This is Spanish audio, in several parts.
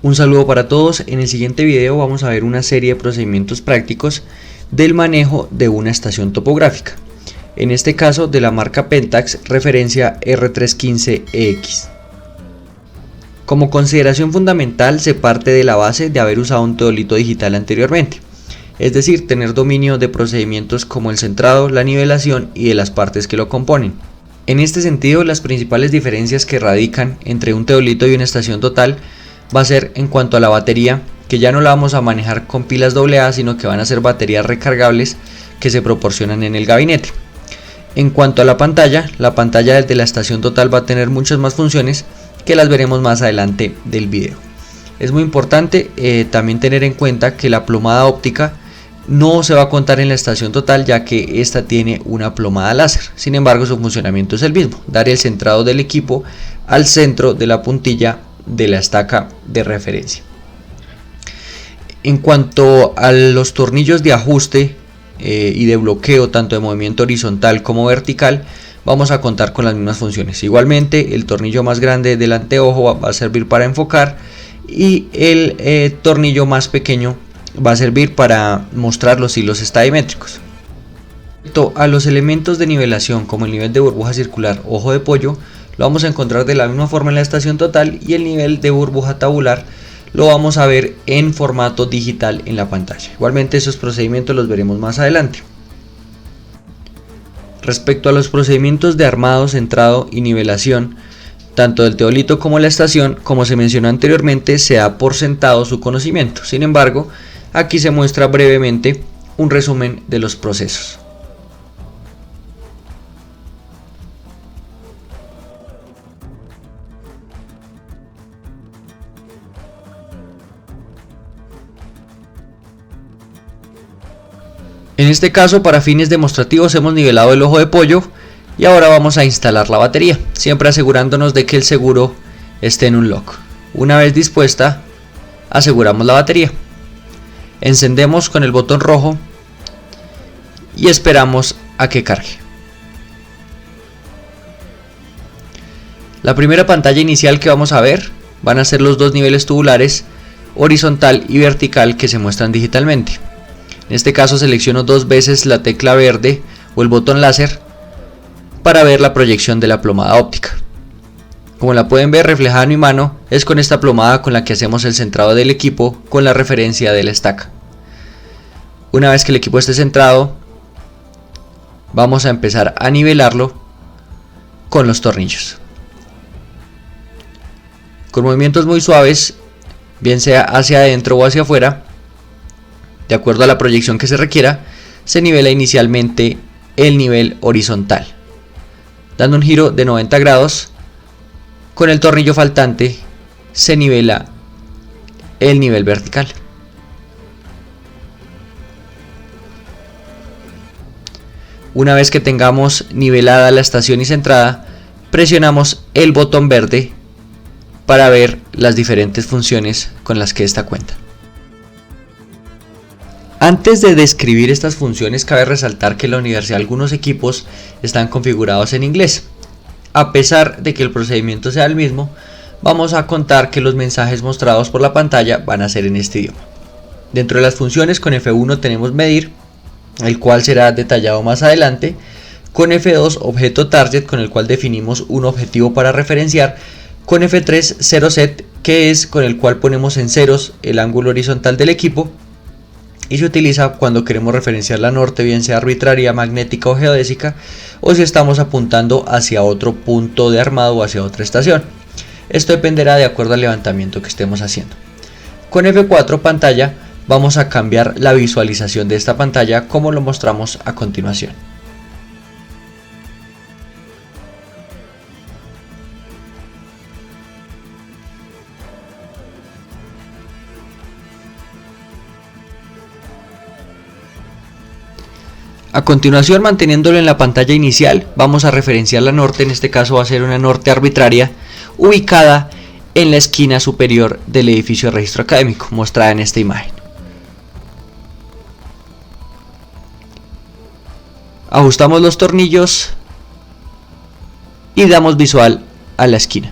Un saludo para todos. En el siguiente video vamos a ver una serie de procedimientos prácticos del manejo de una estación topográfica. En este caso de la marca Pentax, referencia R315EX. Como consideración fundamental se parte de la base de haber usado un teodolito digital anteriormente, es decir, tener dominio de procedimientos como el centrado, la nivelación y de las partes que lo componen. En este sentido, las principales diferencias que radican entre un teodolito y una estación total va a ser en cuanto a la batería, que ya no la vamos a manejar con pilas AA, sino que van a ser baterías recargables que se proporcionan en el gabinete. En cuanto a la pantalla de la estación total va a tener muchas más funciones que las veremos más adelante del video. Es muy importante también tener en cuenta que la plomada óptica no se va a contar en la estación total, ya que esta tiene una plomada láser. Sin embargo, su funcionamiento es el mismo: dar el centrado del equipo al centro de la puntilla de la estaca de referencia. En cuanto a los tornillos de ajuste y de bloqueo, tanto de movimiento horizontal como vertical, vamos a contar con las mismas funciones. Igualmente, el tornillo más grande del anteojo va a servir para enfocar, y el tornillo más pequeño va a servir para mostrar los hilos estadimétricos. Respecto a los elementos de nivelación, como el nivel de burbuja circular ojo de pollo, lo vamos a encontrar de la misma forma en la estación total, y el nivel de burbuja tabular lo vamos a ver en formato digital en la pantalla. Igualmente, esos procedimientos los veremos más adelante. Respecto a los procedimientos de armado, centrado y nivelación, tanto del teodolito como la estación, como se mencionó anteriormente, se da por sentado su conocimiento. Sin embargo, aquí se muestra brevemente un resumen de los procesos. En este caso, para fines demostrativos, hemos nivelado el ojo de pollo y ahora vamos a instalar la batería, siempre asegurándonos de que el seguro esté en un lock. Una vez dispuesta, aseguramos la batería. Encendemos con el botón rojo y esperamos a que cargue. La primera pantalla inicial que vamos a ver van a ser los dos niveles tubulares, horizontal y vertical, que se muestran digitalmente. En este caso selecciono dos veces la tecla verde o el botón láser para ver la proyección de la plomada óptica. Como la pueden ver reflejada en mi mano, es con esta plomada con la que hacemos el centrado del equipo con la referencia de la estaca. Una vez que el equipo esté centrado, vamos a empezar a nivelarlo con los tornillos. Con movimientos muy suaves, bien sea hacia adentro o hacia afuera, de acuerdo a la proyección que se requiera, se nivela inicialmente el nivel horizontal. Dando un giro de 90 grados, con el tornillo faltante se nivela el nivel vertical. Una vez que tengamos nivelada la estación y centrada, presionamos el botón verde para ver las diferentes funciones con las que esta cuenta. Antes de describir estas funciones, cabe resaltar que en la universidad algunos equipos están configurados en inglés. A pesar de que el procedimiento sea el mismo, vamos a contar que los mensajes mostrados por la pantalla van a ser en este idioma. Dentro de las funciones, con F1 tenemos medir, el cual será detallado más adelante. Con F2, objeto target, con el cual definimos un objetivo para referenciar. Con F3, zero set, que es con el cual ponemos en ceros el ángulo horizontal del equipo, y se utiliza cuando queremos referenciar la norte, bien sea arbitraria, magnética o geodésica, o si estamos apuntando hacia otro punto de armado o hacia otra estación. Esto dependerá de acuerdo al levantamiento que estemos haciendo. Con F4 pantalla vamos a cambiar la visualización de esta pantalla, como lo mostramos a continuación. A continuación, manteniéndolo en la pantalla inicial, vamos a referenciar la norte. En este caso va a ser una norte arbitraria ubicada en la esquina superior del edificio de registro académico, mostrada en esta imagen. Ajustamos los tornillos y damos visual a la esquina.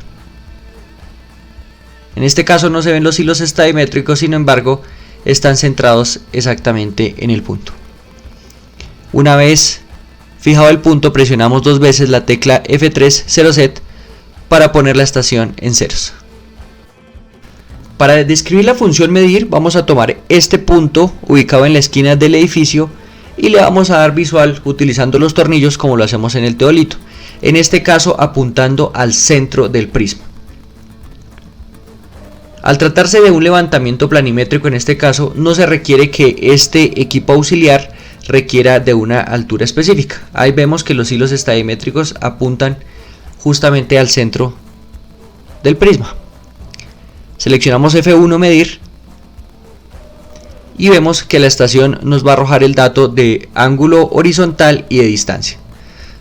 En este caso no se ven los hilos estadimétricos, sin embargo están centrados exactamente en el punto. Una vez fijado el punto, presionamos 2 veces la tecla F3 0 set para poner la estación en ceros. Para describir la función medir, vamos a tomar este punto ubicado en la esquina del edificio y le vamos a dar visual utilizando los tornillos como lo hacemos en el teodolito, en este caso apuntando al centro del prisma. Al tratarse de un levantamiento planimétrico, en este caso no se requiere que este equipo auxiliar requiera de una altura específica. Ahí vemos que los hilos estadimétricos apuntan justamente al centro del prisma. Seleccionamos F1 medir y vemos que la estación nos va a arrojar el dato de ángulo horizontal y de distancia.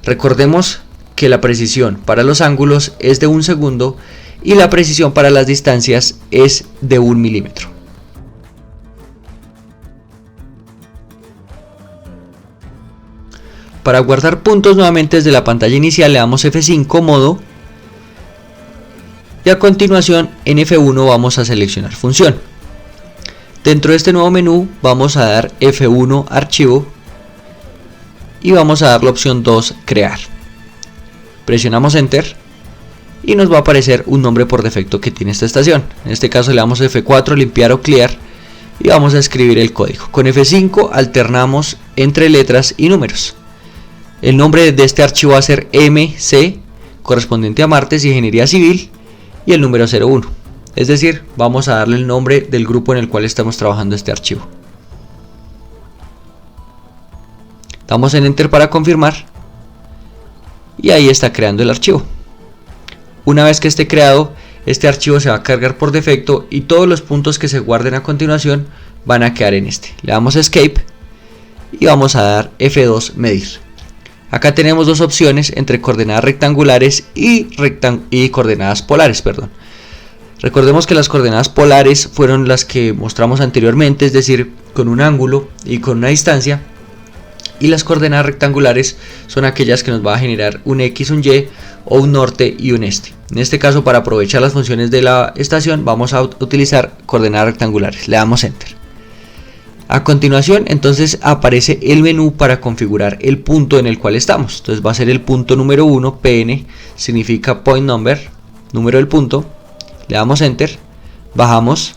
Recordemos que la precisión para los ángulos es de 1 segundo y la precisión para las distancias es de 1 milímetro. Para guardar puntos nuevamente desde la pantalla inicial le damos F5 modo y a continuación en F1 vamos a seleccionar función. Dentro de este nuevo menú vamos a dar F1 archivo y vamos a dar la opción 2 crear. Presionamos enter y nos va a aparecer un nombre por defecto que tiene esta estación. En este caso le damos F4 limpiar o clear y vamos a escribir el código. Con F5 alternamos entre letras y números. El nombre de este archivo va a ser MC, correspondiente a Martes y Ingeniería Civil, y el número 01. Es decir, vamos a darle el nombre del grupo en el cual estamos trabajando este archivo. Damos en enter para confirmar y ahí está creando el archivo. Una vez que esté creado, este archivo se va a cargar por defecto y todos los puntos que se guarden a continuación van a quedar en este. Le damos escape y vamos a dar F2 medir. Acá tenemos dos opciones entre coordenadas rectangulares y coordenadas polares, Recordemos que las coordenadas polares fueron las que mostramos anteriormente, es decir, con un ángulo y con una distancia. Y las coordenadas rectangulares son aquellas que nos va a generar un X, un Y o un norte y un este. En este caso, para aprovechar las funciones de la estación, vamos a utilizar coordenadas rectangulares. Le damos enter. A continuación, entonces aparece el menú para configurar el punto en el cual estamos. Entonces va a ser el punto número 1, PN, significa point number, número del punto. Le damos enter, bajamos.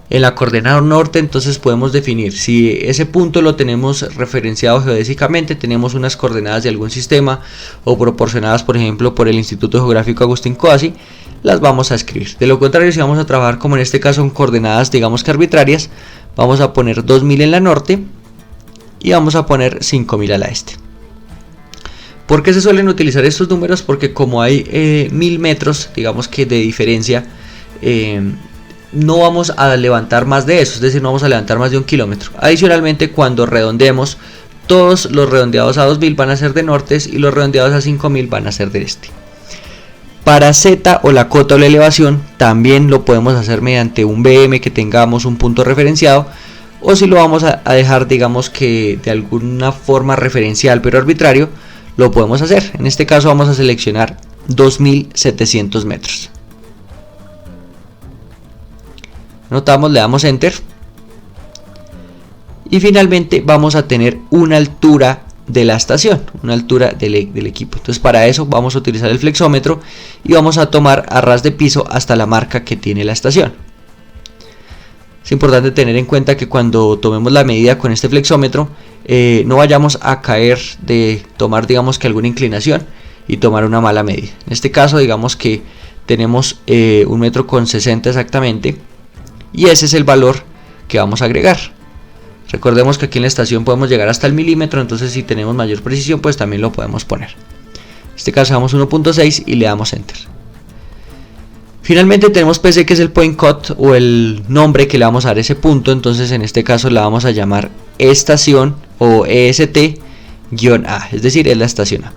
En la coordenada norte entonces podemos definir si ese punto lo tenemos referenciado geodésicamente, tenemos unas coordenadas de algún sistema o proporcionadas por ejemplo por el Instituto Geográfico Agustín Codazzi, las vamos a escribir. De lo contrario, si vamos a trabajar como en este caso en coordenadas digamos que arbitrarias, vamos a poner 2000 en la norte y vamos a poner 5000 a la este. ¿Por qué se suelen utilizar estos números? Porque como hay 1000 metros digamos que de diferencia, no vamos a levantar más de eso, es decir, no vamos a levantar más de 1 kilómetro. Adicionalmente, cuando redondeemos, todos los redondeados a 2000 van a ser de nortes y los redondeados a 5000 van a ser de este. Para Z o la cota o la elevación también lo podemos hacer mediante un BM que tengamos un punto referenciado, o si lo vamos a dejar digamos que de alguna forma referencial pero arbitrario, lo podemos hacer. En este caso vamos a seleccionar 2700 metros. Notamos, le damos enter y finalmente vamos a tener una altura de la estación, una altura del equipo. Entonces para eso vamos a utilizar el flexómetro y vamos a tomar a ras de piso hasta la marca que tiene la estación. Es importante tener en cuenta que cuando tomemos la medida con este flexómetro no vayamos a caer de tomar digamos que alguna inclinación y tomar una mala medida. En este caso digamos que tenemos 1,60 metros exactamente. Y ese es el valor que vamos a agregar. Recordemos que aquí en la estación podemos llegar hasta el milímetro, entonces si tenemos mayor precisión pues también lo podemos poner. En este caso damos 1.6 y le damos enter. Finalmente tenemos PC, que es el point cut o el nombre que le vamos a dar a ese punto. Entonces en este caso la vamos a llamar estación o EST-A, es decir, es la estación A.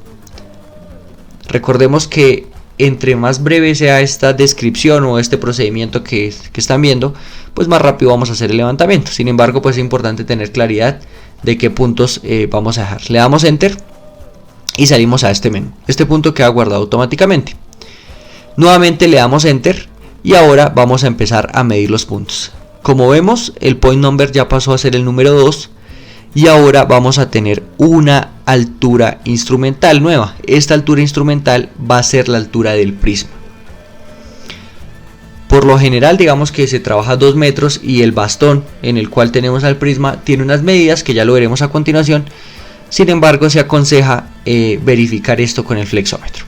Recordemos que entre más breve sea esta descripción o este procedimiento que están viendo, pues más rápido vamos a hacer el levantamiento. Sin embargo, pues es importante tener claridad de qué puntos vamos a dejar. Le damos enter y salimos a este menú. Este punto queda guardado automáticamente. Nuevamente le damos enter y ahora vamos a empezar a medir los puntos. Como vemos, el point number ya pasó a ser el número 2 y ahora vamos a tener una altura instrumental nueva. Esta altura instrumental va a ser la altura del prisma. Por lo general, digamos que se trabaja 2 metros y el bastón en el cual tenemos al prisma tiene unas medidas que ya lo veremos a continuación. Sin embargo, se aconseja verificar esto con el flexómetro.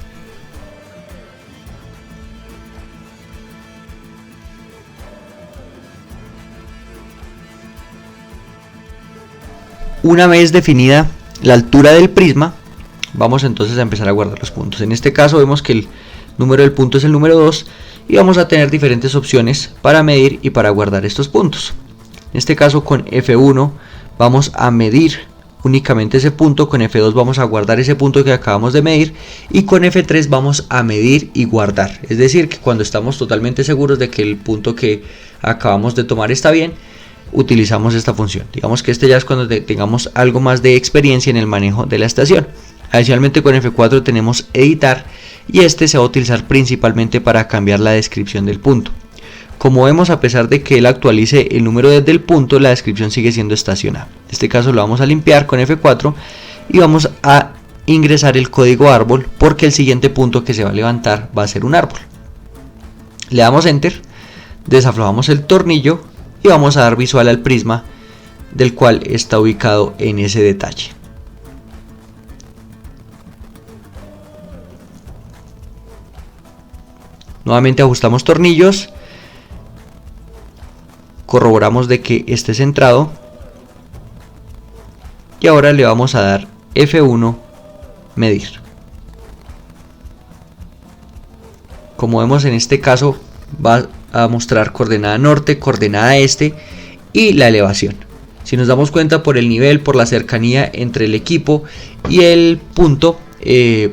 Una vez definida la altura del prisma, vamos entonces a empezar a guardar los puntos. En este caso vemos que el número del punto es el número 2 y vamos a tener diferentes opciones para medir y para guardar estos puntos. En este caso con F1 vamos a medir únicamente ese punto, con F2 vamos a guardar ese punto que acabamos de medir y con F3 vamos a medir y guardar. Es decir, que cuando estamos totalmente seguros de que el punto que acabamos de tomar está bien, utilizamos esta función. Digamos que este ya es cuando tengamos algo más de experiencia en el manejo de la estación. Adicionalmente con F4 tenemos editar y este se va a utilizar principalmente para cambiar la descripción del punto. Como vemos, a pesar de que él actualice el número desde el punto, la descripción sigue siendo estacional. En este caso lo vamos a limpiar con F4 y vamos a ingresar el código árbol porque el siguiente punto que se va a levantar va a ser un árbol. Le damos enter, desaflojamos el tornillo y vamos a dar visual al prisma del cual está ubicado en ese detalle. Nuevamente ajustamos tornillos, corroboramos de que esté centrado y ahora le vamos a dar F1 medir. Como vemos, en este caso va a mostrar coordenada norte, coordenada este y la elevación. Si nos damos cuenta, por el nivel, por la cercanía entre el equipo y el punto,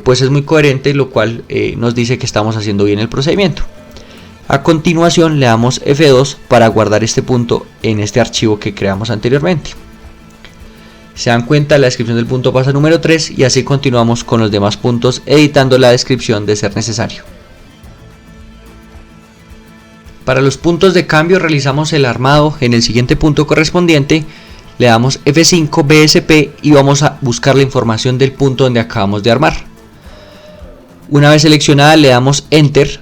pues es muy coherente, lo cual nos dice que estamos haciendo bien el procedimiento. A continuación le damos F2 para guardar este punto en este archivo que creamos anteriormente. Se dan cuenta, la descripción del punto pasa a número 3 y así continuamos con los demás puntos, editando la descripción de ser necesario. Para los puntos de cambio realizamos el armado en el siguiente punto correspondiente. Le damos F5 BSP y vamos a buscar la información del punto donde acabamos de armar. Una vez seleccionada le damos Enter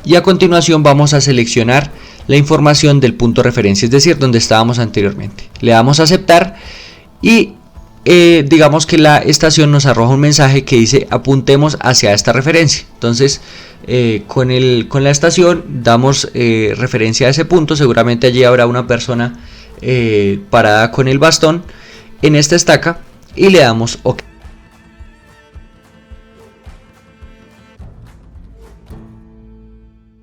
y a continuación vamos a seleccionar la información del punto referencia, es decir, donde estábamos anteriormente. Le damos a aceptar y digamos que la estación nos arroja un mensaje que dice apuntemos hacia esta referencia. Entonces con la estación damos referencia a ese punto. Seguramente allí habrá una persona parada con el bastón en esta estaca y le damos OK.